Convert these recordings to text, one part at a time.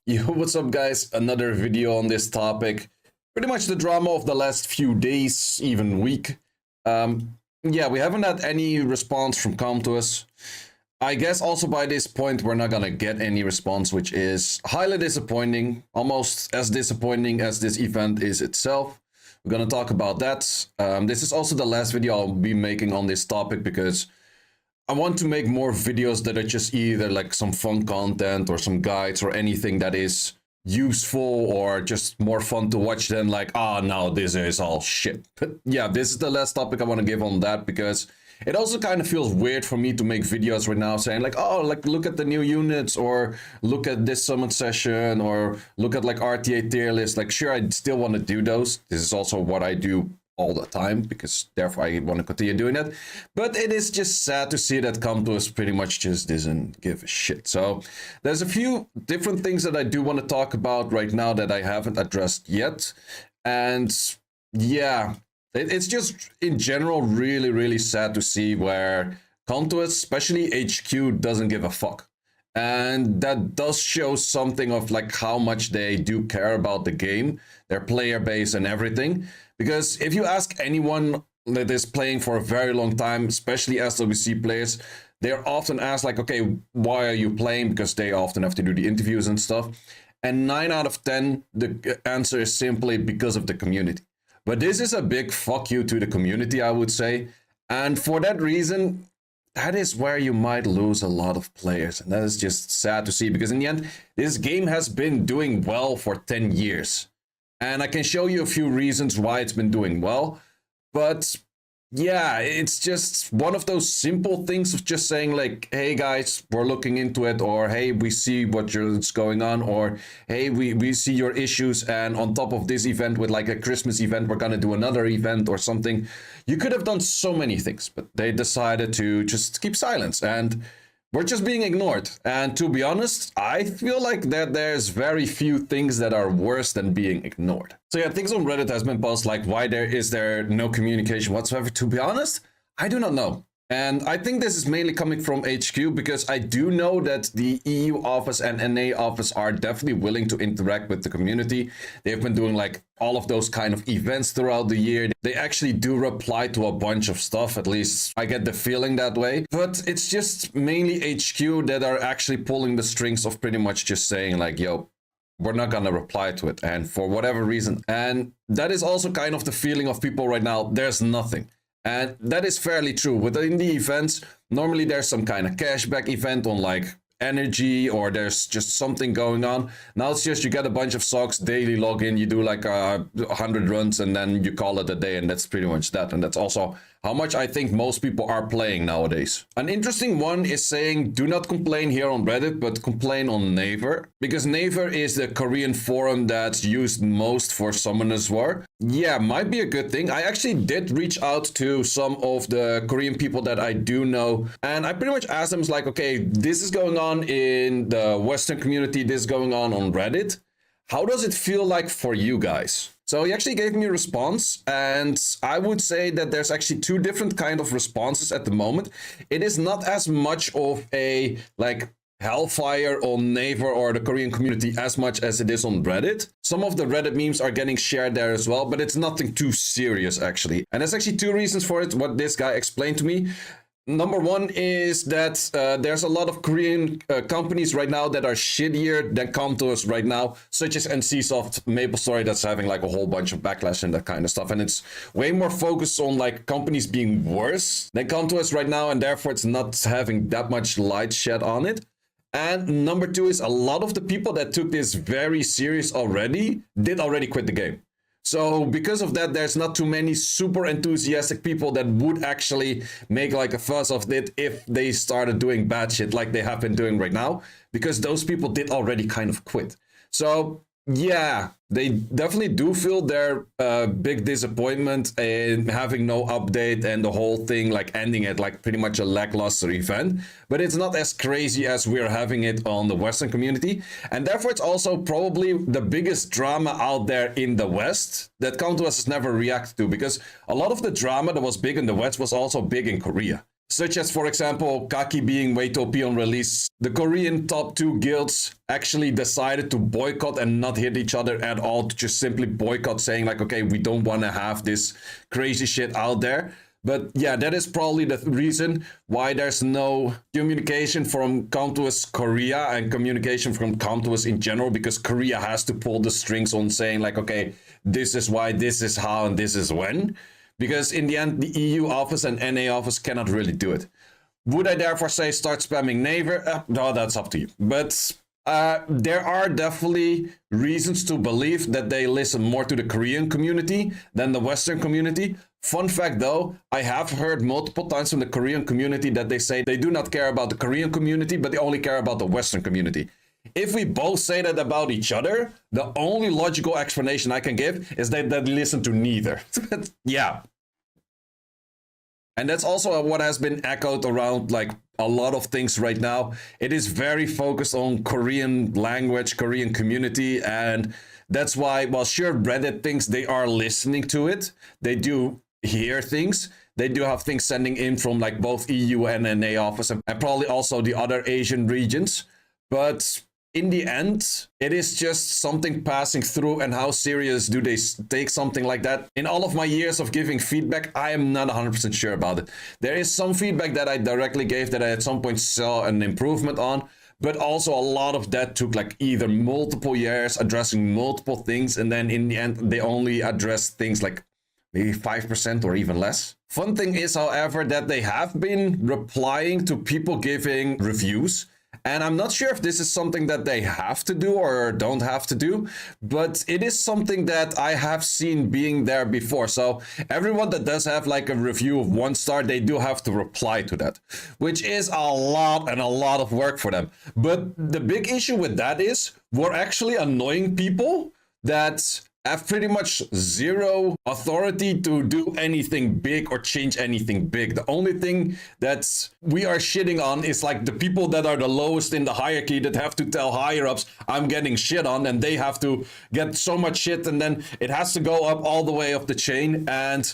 Yo, what's up, guys? Another video on this topic. Pretty much the drama of the last few days, even week. Yeah, we haven't had any response from Com2us. I guess also by this point, we're not gonna get any response, which is highly disappointing. Almost as disappointing as this event is itself. We're gonna talk about that. This is also the last video I'll be making on this topic because I want to make more videos that are just either like some fun content or some guides or anything that is useful or just more fun to watch than like, no, this is all shit. But yeah, this is the last topic I want to give on that because it also kind of feels weird for me to make videos right now saying like, oh, like look at the new units or look at this summon session or look at like RTA tier list. Like, sure, I still want to do those. This is also what I do all the time because therefore I want to continue doing that. But it is just sad to see that Com2us pretty much just doesn't give a shit. So there's a few different things that I do want to talk about right now that I haven't addressed yet. And yeah, it's just in general really sad to see where Com2us, especially HQ, doesn't give a fuck. And that does show something of like how much they do care about the game, their player base and everything. Because if you ask anyone that is playing for a very long time, especially SWC players, they're often asked like, okay, why are you playing? Because they often have to do the interviews and stuff. And 9 out of 10, the answer is simply because of the community. But this is a big fuck you to the community, I would say. And for that reason, that is where you might lose a lot of players. And that is just sad to see because in the end, this game has been doing well for 10 years. And I can show you a few reasons why it's been doing well. But yeah, it's just one of those simple things of just saying like, hey guys, we're looking into it, or hey, we see what's going on, or hey, we see your issues, and on top of this event with like a Christmas event, we're gonna do another event or something. You could have done so many things, but they decided to just keep silence and we're just being ignored. And to be honest, I feel like that there's very few things that are worse than being ignored. So yeah, things on Reddit has been posted like, why is there no communication whatsoever? To be honest, I do not know. And I think this is mainly coming from HQ because I do know that the EU office and NA office are definitely willing to interact with the community. They've been doing like all of those kind of events throughout the year. They actually do reply to a bunch of stuff, at least I get the feeling that way. But it's just mainly HQ that are actually pulling the strings of pretty much just saying like, yo, we're not gonna reply to it, and for whatever reason. And that is also kind of the feeling of people right now. There's nothing. And that is fairly true. Within the events, normally there's some kind of cashback event on like energy, or there's just something going on. Now it's just you get a bunch of socks, daily login, you do like 100 runs, and then you call it a day, and that's pretty much that. And that's also how much I think most people are playing nowadays. An interesting one is saying, do not complain here on Reddit, but complain on Naver. Because Naver is the Korean forum that's used most for Summoners War. Yeah, might be a good thing. I actually did reach out to some of the Korean people that I do know. And I pretty much asked them, like, okay, this is going on in the Western community, this is going on Reddit. How does it feel like for you guys? So he actually gave me a response, and I would say that there's actually two different kind of responses at the moment. It is not as much of a like hellfire on Naver or the Korean community as much as it is on Reddit. Some of the Reddit memes are getting shared there as well, but it's nothing too serious actually. And there's actually two reasons for it, what this guy explained to me. Number one is that there's a lot of Korean companies right now that are shittier than Com2us right now, such as NCSoft, MapleStory, that's having like a whole bunch of backlash and that kind of stuff. And it's way more focused on like companies being worse than Com2us right now, and therefore it's not having that much light shed on it. And number two is a lot of the people that took this very serious already did already quit the game. So because of that, there's not too many super enthusiastic people that would actually make like a fuss of it if they started doing bad shit like they have been doing right now, because those people did already kind of quit. So yeah, they definitely do feel their big disappointment in having no update and the whole thing like ending at like pretty much a lackluster event. But it's not as crazy as we're having it on the Western community. And therefore, it's also probably the biggest drama out there in the West that Com2us has never reacted to, because a lot of the drama that was big in the West was also big in Korea. such as, for example, Kaki being way too OP on release. The Korean top 2 guilds actually decided to boycott and not hit each other at all, to just simply boycott, saying like, okay, we don't want to have this crazy shit out there. But yeah, that is probably the reason why there's no communication from Com2us Korea and communication from Com2us in general, because Korea has to pull the strings on saying like, okay, this is why, this is how, and this is when. Because in the end, the EU office and NA office cannot really do it. Would I therefore say start spamming Naver? No, that's up to you. But there are definitely reasons to believe that they listen more to the Korean community than the Western community. Fun fact though, I have heard multiple times from the Korean community that they say they do not care about the Korean community, but they only care about the Western community. If we both say that about each other, the only logical explanation I can give is that they listen to neither. Yeah. And that's also what has been echoed around like a lot of things right now. It is very focused on Korean language, Korean community, and that's why, while sure, Reddit thinks they are listening to it, they do hear things. They do have things sending in from like both EU and NA office and probably also the other Asian regions. But in the end, it is just something passing through, and how serious do they take something like that? In all of my years of giving feedback, I am not 100% sure about it. There is some feedback that I directly gave that I at some point saw an improvement on, but also a lot of that took like either multiple years addressing multiple things, and then in the end, they only address things like maybe 5% or even less. Fun thing is, however, that they have been replying to people giving reviews. And I'm not sure if this is something that they have to do or don't have to do, but it is something that I have seen being there before. So everyone that does have like a review of 1 star, they do have to reply to that, which is a lot of work for them. But the big issue with that is we're actually annoying people that have pretty much zero authority to do anything big or change anything big. The only thing that we are shitting on is like the people that are the lowest in the hierarchy that have to tell higher ups I'm getting shit on, and they have to get so much shit, and then it has to go up all the way up the chain. And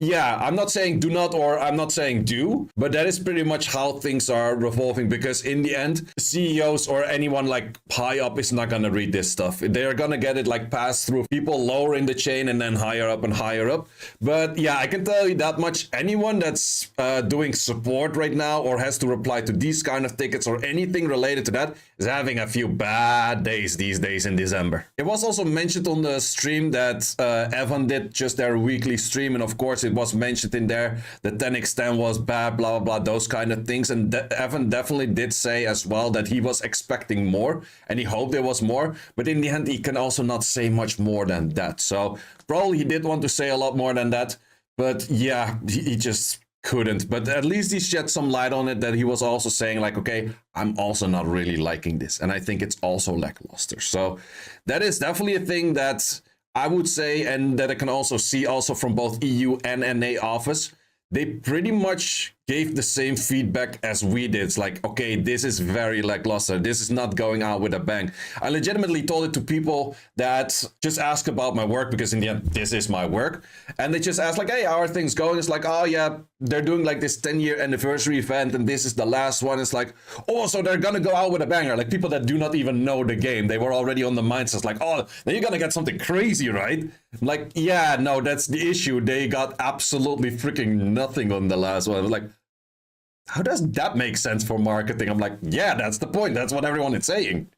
yeah, I'm not saying do not, or I'm not saying do, but that is pretty much how things are revolving, because in the end, CEOs or anyone like high up is not going to read this stuff. They're going to get it like passed through people lower in the chain and then higher up and higher up. But yeah, I can tell you that much. Anyone that's doing support right now or has to reply to these kind of tickets or anything related to that is having a few bad days these days in December. It was also mentioned on the stream that Evan did just their weekly stream, and of course it was mentioned in there that 10x10 was bad, blah, blah, blah, those kind of things. And Evan definitely did say as well that he was expecting more and he hoped there was more. But in the end, he can also not say much more than that. So probably he did want to say a lot more than that. But yeah, he just couldn't. But at least he shed some light on it, that he was also saying like, okay, I'm also not really liking this. And I think it's also lackluster. So that is definitely a thing that I would say, and that I can also see also from both EU and NA office, they pretty much gave the same feedback as we did. It's like, okay, this is very lackluster. This is not going out with a bang. I legitimately told it to people that just ask about my work, because in the end, this is my work. And they just ask like, hey, how are things going? It's like, oh yeah, they're doing like this 10-year anniversary event and this is the last one. It's like, oh, so they're gonna go out with a banger. Like people that do not even know the game. They were already on the mindset like, oh, then you're gonna get something crazy, right? I'm like, yeah, no, that's the issue. They got absolutely freaking nothing on the last one. Like, how does that make sense for marketing? I'm like, yeah, that's the point. That's what everyone is saying.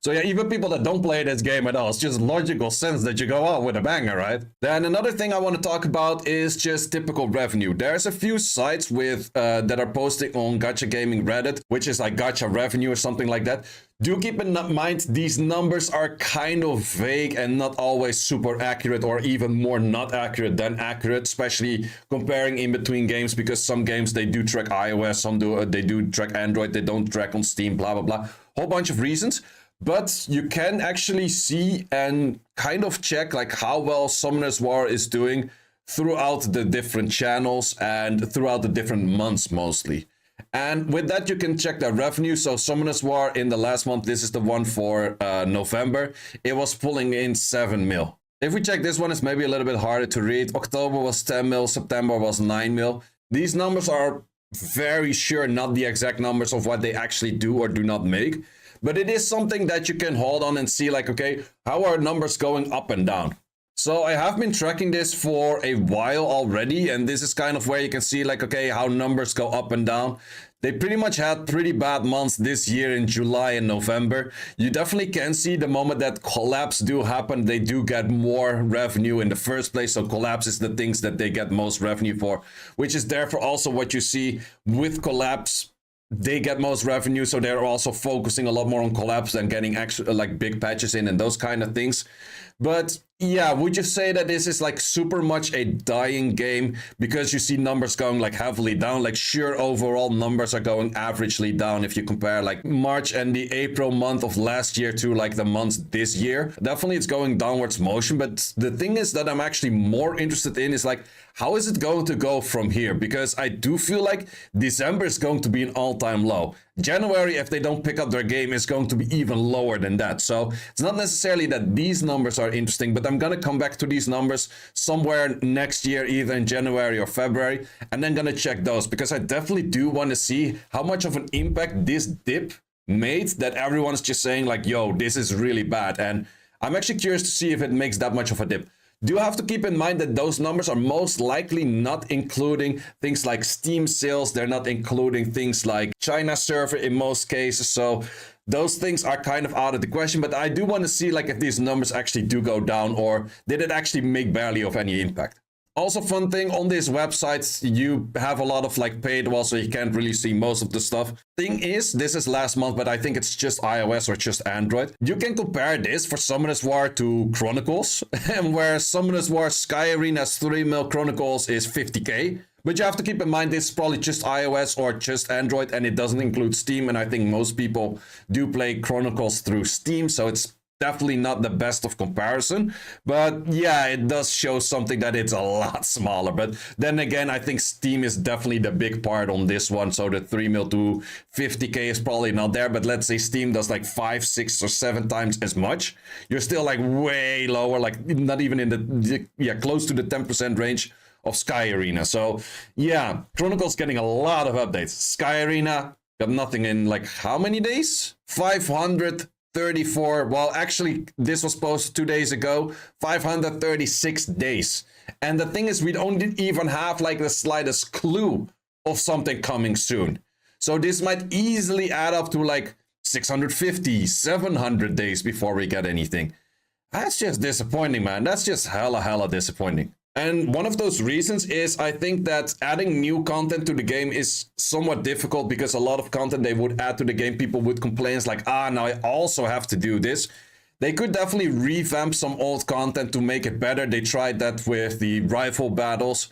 So yeah, even people that don't play this game at all, it's just logical sense that you go out with a banger, right? Then another thing I want to talk about is just typical revenue. There's a few sites with that are posting on Gacha Gaming Reddit, which is like Gacha revenue or something like that. Do keep in mind, these numbers are kind of vague and not always super accurate, or even more not accurate than accurate, especially comparing in between games, because some games they do track iOS, some they do track Android, they don't track on Steam, blah, blah, blah. Whole bunch of reasons. But you can actually see and kind of check like how well Summoner's War is doing throughout the different channels and throughout the different months mostly. And with that, you can check their revenue. So Summoner's War in the last month, this is the one for November, it was pulling in 7 mil. If we check this one, it's maybe a little bit harder to read. October was 10 mil, September was 9 mil. These numbers are very sure not the exact numbers of what they actually do or do not make, but it is something that you can hold on and see like, okay, how are numbers going up and down? So I have been tracking this for a while already, and this is kind of where you can see like, okay, how numbers go up and down. They pretty much had pretty bad months this year in July and November. You definitely can see the moment that collapse do happen, they do get more revenue in the first place. So collapse is the things that they get most revenue for, which is therefore also what you see with collapse. They get most revenue, so they're also focusing a lot more on collapse than getting extra like big patches in and those kind of things. But yeah, would you say that this is like super much a dying game because you see numbers going like heavily down? Like sure, overall numbers are going averagely down if you compare like March and the April month of last year to like the months this year. Definitely it's going downwards motion, but the thing is that I'm actually more interested in is like, how is it going to go from here? Because I do feel like December is going to be an all-time low. January, if they don't pick up their game, is going to be even lower than that. So it's not necessarily that these numbers are interesting, but I'm gonna come back to these numbers somewhere next year, either in January or February, and then gonna check those because I definitely do want to see how much of an impact this dip made that everyone's just saying like, yo, this is really bad. And I'm actually curious to see if it makes that much of a dip. Do have to keep in mind that those numbers are most likely not including things like Steam sales. They're not including things like China server in most cases. So those things are kind of out of the question. But I do want to see like if these numbers actually do go down or did it actually make barely of any impact. Also, fun thing on this website, you have a lot of like paywall, so you can't really see most of the stuff. Thing is, this is last month, but I think it's just iOS or just Android. You can compare this for Summoners War to Chronicles, and where Summoners War Sky Arena's 3 mil Chronicles is 50k. But you have to keep in mind this is probably just iOS or just Android, and it doesn't include Steam. And I think most people do play Chronicles through Steam, so it's definitely not the best of comparison, but yeah, it does show something that it's a lot smaller. But then again, I think Steam is definitely the big part on this one, so the 3 mil to 50k is probably not there. But let's say Steam does like 5, 6 or 7 times as much, you're still like way lower, like not even in the close to the 10% range of Sky Arena. So yeah, Chronicles getting a lot of updates. Sky Arena got nothing in like how many days? 534. Well, actually, this was posted 2 days ago. 536 days. And the thing is, we don't even have like the slightest clue of something coming soon. So this might easily add up to like 650, 700 days before we get anything. That's just disappointing, man. That's just hella disappointing. And one of those reasons is I think that adding new content to the game is somewhat difficult because a lot of content they would add to the game, people would complain like, now I also have to do this. They could definitely revamp some old content to make it better. They tried that with the rival battles.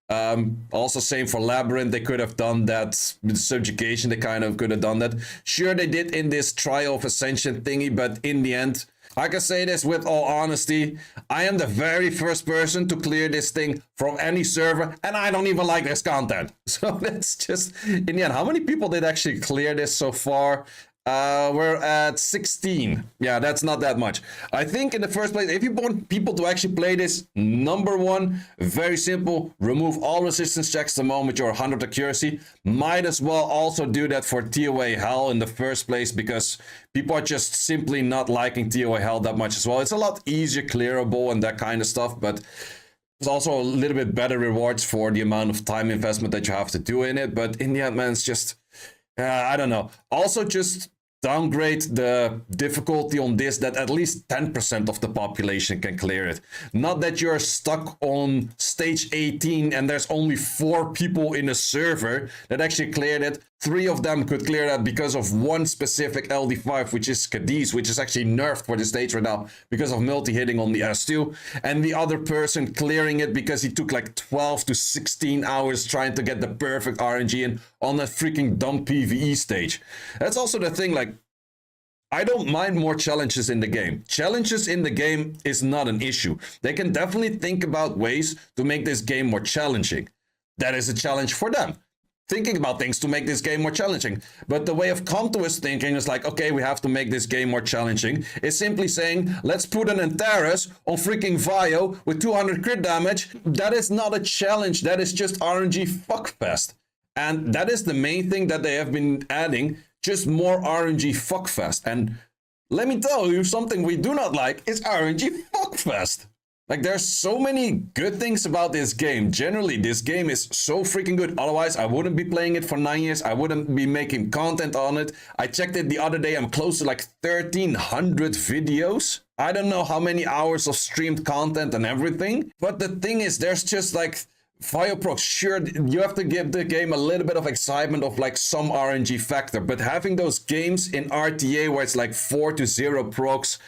Also same for Labyrinth, they could have done that. With Subjugation, they kind of could have done that. Sure, they did in this Trial of Ascension thingy, but in the end, I can say this with all honesty, I am the very first person to clear this thing from any server, and I don't even like this content. So that's just, in the end, how many people did actually clear this so far? We're at 16. Yeah, that's not that much. I think in the first place, if you want people to actually play this, number one, very simple, remove all resistance checks the moment you're 100 accuracy. Might as well also do that for TOA Hell in the first place, because people are just simply not liking TOA Hell that much as well. It's a lot easier clearable and that kind of stuff, but there's also a little bit better rewards for the amount of time investment that you have to do in it. But in the end, man, it's just, I don't know. Also, just downgrade the difficulty on this, that at least 10% of the population can clear it. Not that you're stuck on stage 18 and there's only 4 people in a server that actually cleared it. 3 of them could clear that because of one specific LD5, which is Cadiz, which is actually nerfed for the stage right now because of multi-hitting on the S2. And the other person clearing it because he took like 12 to 16 hours trying to get the perfect RNG in on a freaking dumb PvE stage. That's also the thing, like, I don't mind more challenges in the game. Challenges in the game is not an issue. They can definitely think about ways to make this game more challenging. That is a challenge for them. thinking about things to make this game more challenging. But the way of Com2us thinking is like, okay, we have to make this game more challenging. It's simply saying, let's put an Antares on freaking Vio with 200 crit damage. That is not a challenge. That is just RNG fuckfest. And that is the main thing that they have been adding, just more RNG fuckfest. And let me tell you, something we do not like is RNG fuckfest. Like, there's so many good things about this game. Generally, this game is so freaking good. Otherwise, I wouldn't be playing it for 9 years. I wouldn't be making content on it. I checked it the other day. I'm close to like 1,300 videos. I don't know how many hours of streamed content and everything. But the thing is, there's just like... Fireprox, sure, you have to give the game a little bit of excitement of like some RNG factor, but having those games in RTA where it's like 4-0 procs,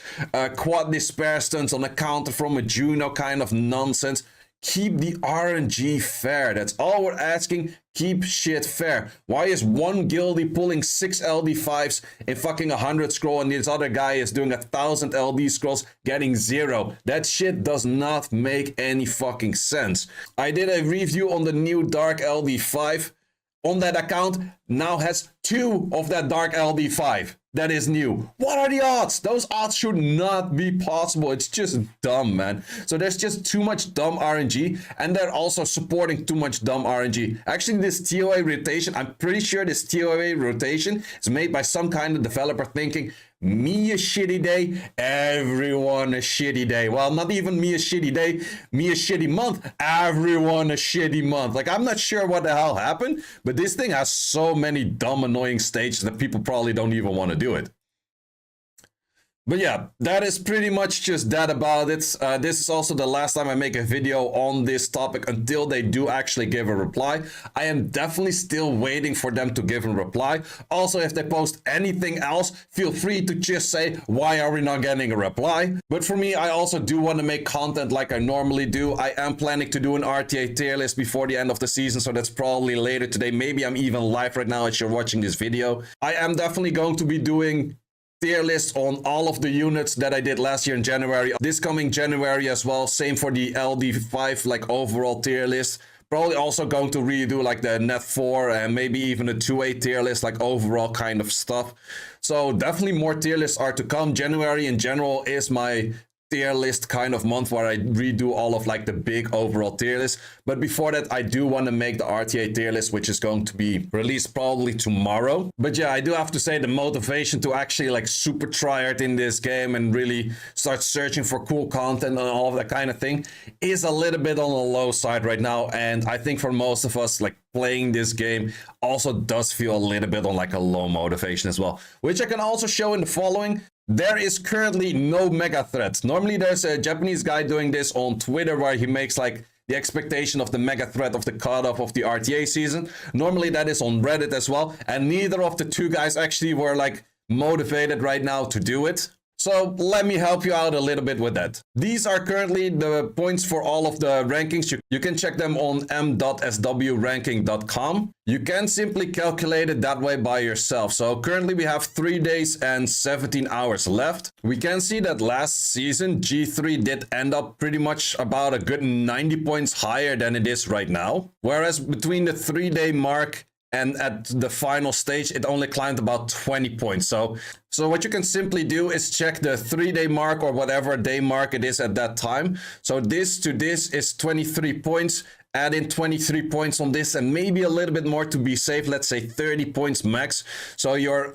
quad despair stunts on a counter from a Juno kind of nonsense, keep the RNG fair. That's all we're asking. Keep shit fair. Why is one guildie pulling 6 LD5s in fucking 100 scroll and this other guy is doing 1,000 LD scrolls getting 0? That shit does not make any fucking sense. I did a review on the new Dark LD5. On that account now has 2 of that Dark LD5. That is new. What are the odds? Those odds should not be possible. It's just dumb, man. So there's just too much dumb RNG, and they're also supporting too much dumb RNG. Actually, this TOA rotation, I'm pretty sure this TOA rotation is made by some kind of developer thinking, me a shitty day, everyone a shitty day. Well, not even me a shitty day, me a shitty month, everyone a shitty month. Like, I'm not sure what the hell happened, but this thing has so many dumb, annoying stages that people probably don't even want to do it. But yeah, that is pretty much just that about it. This is also the last time I make a video on this topic until they do actually give a reply. I am definitely still waiting for them to give a reply. Also, if they post anything else, feel free to just say, why are we not getting a reply? But for me, I also do want to make content like I normally do. I am planning to do an RTA tier list before the end of the season, so that's probably later today. Maybe I'm even live right now as you're watching this video. I am definitely going to be doing tier list on all of the units that I did last year in January, this coming January as well. Same for the LD5 like overall tier list. Probably also going to redo like the net 4 and maybe even a 2A tier list, like overall kind of stuff. So definitely more tier lists are to come. January in general is my tier list kind of month where I redo all of like the big overall tier list. But before that, I do want to make the RTA tier list, which is going to be released probably tomorrow. But yeah, I do have to say the motivation to actually like super try hard in this game and really start searching for cool content and all of that kind of thing is a little bit on the low side right now. And I think for most of us, like playing this game also does feel a little bit on like a low motivation as well, which I can also show in the following. There is currently no mega threat. Normally there's a Japanese guy doing this on Twitter where he makes like the expectation of the mega threat of the cutoff of the RTA season. Normally that is on Reddit as well. And neither of the two guys actually were like motivated right now to do it. So let me help you out a little bit with that. These are currently the points for all of the rankings. You can check them on m.swranking.com. You can simply calculate it that way by yourself. So currently we have 3 days and 17 hours left. We can see that last season G3 did end up pretty much about a good 90 points higher than it is right now. Whereas between the 3-day mark and at the final stage, it only climbed about 20 points. So what you can simply do is check the 3-day mark or whatever day mark it is at that time. So this to this is 23 points. Add in 23 points on this and maybe a little bit more to be safe. Let's say 30 points max. So your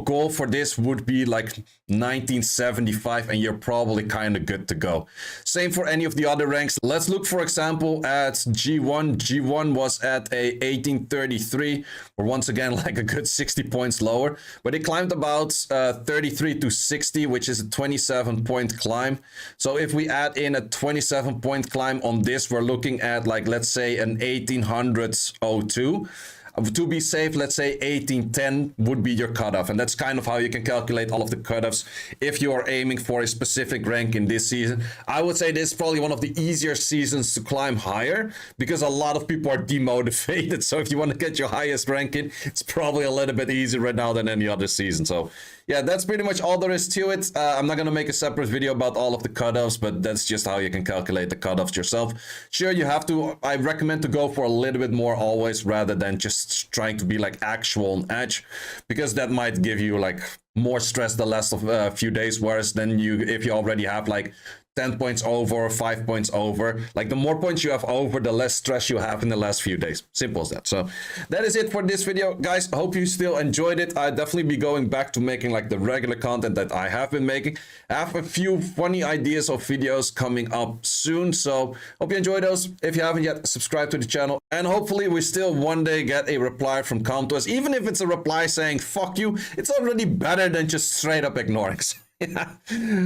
goal for this would be like 1975 and you're probably kind of good to go. Same for any of the other ranks. Let's look, for example, at G1. G1 was at a 1833, or once again like a good 60 points lower, but it climbed about 33 to 60, which is a 27-point climb. So if we add in a 27-point climb on this, we're looking at like, let's say an 1802. To be safe, let's say 1810 would be your cutoff, and that's kind of how you can calculate all of the cutoffs if you are aiming for a specific rank in this season. I would say this is probably one of the easier seasons to climb higher because a lot of people are demotivated. So if you want to get your highest ranking, it's probably a little bit easier right now than any other season. So yeah, that's pretty much all there is to it. I'm not going to make a separate video about all of the cutoffs, but that's just how you can calculate the cutoffs yourself. Sure, you have to, I recommend to go for a little bit more always rather than just trying to be like actual on edge, because that might give you like more stress the last of a few days, whereas then if you already have like 10 points over or 5 points over, like the more points you have over, the less stress you have in the last few days. Simple as that. So that is it for this video, guys. I hope you still enjoyed it. I'll definitely be going back to making like the regular content that I have been making. I have a few funny ideas of videos coming up soon, so hope you enjoy those. If you haven't yet, subscribe to the channel, and hopefully we still one day get a reply from Com2us. Even if it's a reply saying fuck you, it's already better than just straight up ignoring. Yeah.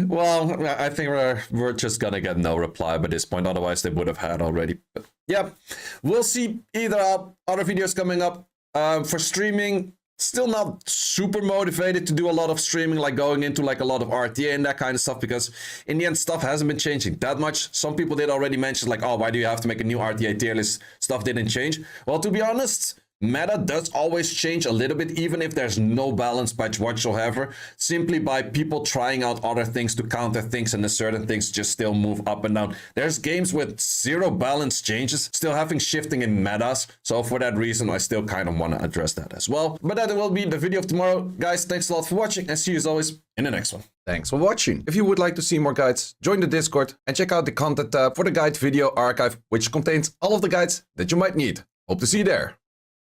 Well, I think we're just gonna get no reply by this point, otherwise they would have had already. But yeah, we'll see. Either other videos coming up. For streaming, still not super motivated to do a lot of streaming, like going into like a lot of RTA and that kind of stuff, because in the end stuff hasn't been changing that much. Some people did already mention like, oh, why do you have to make a new RTA tier list? Stuff didn't change. Well, to be honest, meta does always change a little bit, even if there's no balance patch whatsoever, simply by people trying out other things to counter things, and the certain things just still move up and down. There's games with zero balance changes still having shifting in metas, so for that reason I still kind of want to address that as well. But that will be the video of tomorrow, guys. Thanks a lot for watching, and see you as always in the next one. Thanks for watching. If you would like to see more guides, join the Discord and check out the content tab for the guide video archive, which contains all of the guides that you might need. Hope to see you there.